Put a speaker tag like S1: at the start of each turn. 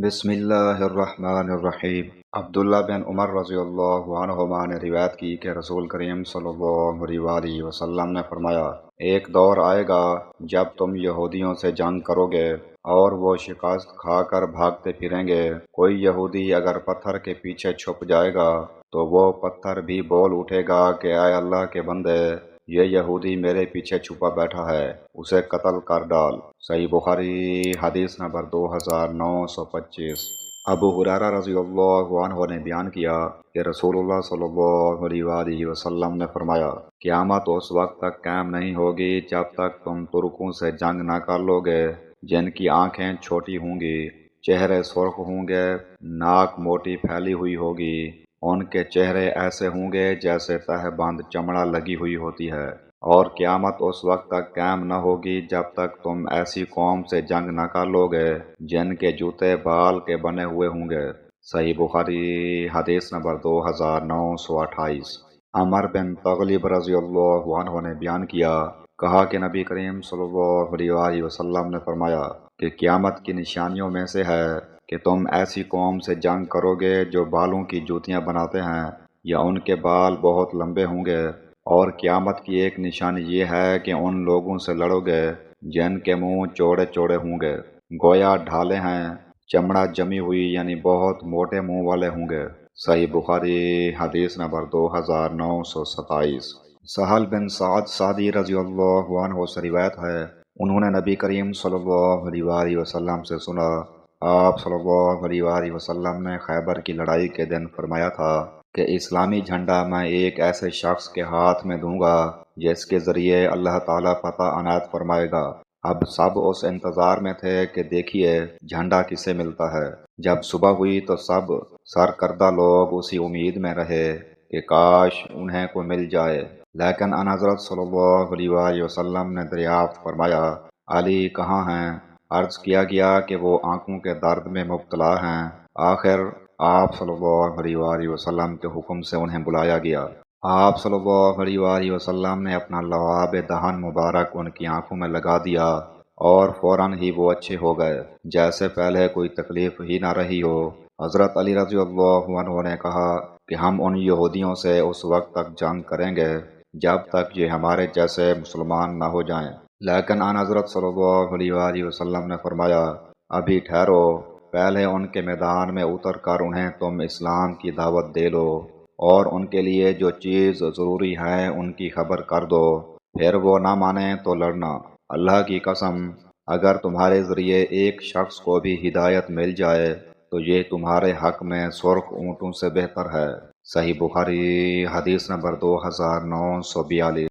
S1: بسم اللہ الرحمن الرحیم۔ عبداللہ بن عمر رضی اللہ عنہما نے روایت کی کہ رسول کریم صلی اللہ علیہ وسلم نے فرمایا، ایک دور آئے گا جب تم یہودیوں سے جنگ کرو گے اور وہ شکست کھا کر بھاگتے پھریں گے۔ کوئی یہودی اگر پتھر کے پیچھے چھپ جائے گا تو وہ پتھر بھی بول اٹھے گا کہ اے اللہ کے بندے، یہ یہودی میرے پیچھے چھپا بیٹھا ہے، اسے قتل کر ڈال۔ صحیح بخاری حدیث نمبر 2925۔ ابو ہریرہ رضی اللہ عنہ نے بیان کیا کہ رسول اللہ صلی اللہ علیہ وسلم نے فرمایا، قیامت اس وقت تک قائم نہیں ہوگی جب تک تم ترکوں سے جنگ نہ کر لو گے جن کی آنکھیں چھوٹی ہوں گی، چہرے سرخ ہوں گے، ناک موٹی پھیلی ہوئی ہوگی، ان کے چہرے ایسے ہوں گے جیسے تہ بند چمڑا لگی ہوئی ہوتی ہے، اور قیامت اس وقت تک قائم نہ ہوگی جب تک تم ایسی قوم سے جنگ نہ کر لو گے جن کے جوتے بال کے بنے ہوئے ہوں گے۔ صحیح بخاری حدیث نمبر 2928۔ عمر بن تغلب رضی اللہ عنہ نے بیان کیا، کہا کہ نبی کریم صلی اللہ علیہ وسلم نے فرمایا کہ قیامت کی نشانیوں میں سے ہے کہ تم ایسی قوم سے جنگ کرو گے جو بالوں کی جوتیاں بناتے ہیں یا ان کے بال بہت لمبے ہوں گے، اور قیامت کی ایک نشانی یہ ہے کہ ان لوگوں سے لڑو گے جن کے منہ چوڑے چوڑے ہوں گے، گویا ڈھالے ہیں، چمڑا جمی ہوئی یعنی بہت موٹے منہ والے ہوں گے۔ صحیح بخاری حدیث نمبر 2927۔ سہل بن سعد سعدی رضی اللہ عنہ سے روایت ہے، انہوں نے نبی کریم صلی اللہ علیہ وسلم سے سنا، آپ صلی اللہ علیہ وسلم نے خیبر کی لڑائی کے دن فرمایا تھا کہ اسلامی جھنڈا میں ایک ایسے شخص کے ہاتھ میں دوں گا جس کے ذریعے اللہ تعالیٰ فتح عنایت فرمائے گا۔ اب سب اس انتظار میں تھے کہ دیکھیے جھنڈا کسے ملتا ہے۔ جب صبح ہوئی تو سب سرکردہ لوگ اسی امید میں رہے کہ کاش انہیں کو مل جائے، لیکن ان حضرت صلی اللہ علیہ وسلم نے دریافت فرمایا، علی کہاں ہیں؟ عرض کیا گیا کہ وہ آنکھوں کے درد میں مبتلا ہیں۔ آخر آپ صلی اللہ علیہ وسلم کے حکم سے انہیں بلایا گیا۔ آپ صلی اللہ علیہ وسلم نے اپنا لعاب دہن مبارک ان کی آنکھوں میں لگا دیا اور فوراً ہی وہ اچھے ہو گئے جیسے پہلے کوئی تکلیف ہی نہ رہی ہو۔ حضرت علی رضی اللہ عنہ نے کہا کہ ہم ان یہودیوں سے اس وقت تک جنگ کریں گے جب تک یہ ہمارے جیسے مسلمان نہ ہو جائیں، لیکن ان حضرت صلی اللہ علیہ وسلم نے فرمایا، ابھی ٹھہرو، پہلے ان کے میدان میں اتر کر انہیں تم اسلام کی دعوت دے لو اور ان کے لیے جو چیز ضروری ہے ان کی خبر کر دو، پھر وہ نہ مانیں تو لڑنا۔ اللہ کی قسم، اگر تمہارے ذریعے ایک شخص کو بھی ہدایت مل جائے تو یہ تمہارے حق میں سرخ اونٹوں سے بہتر ہے۔ صحیح بخاری حدیث نمبر 2942۔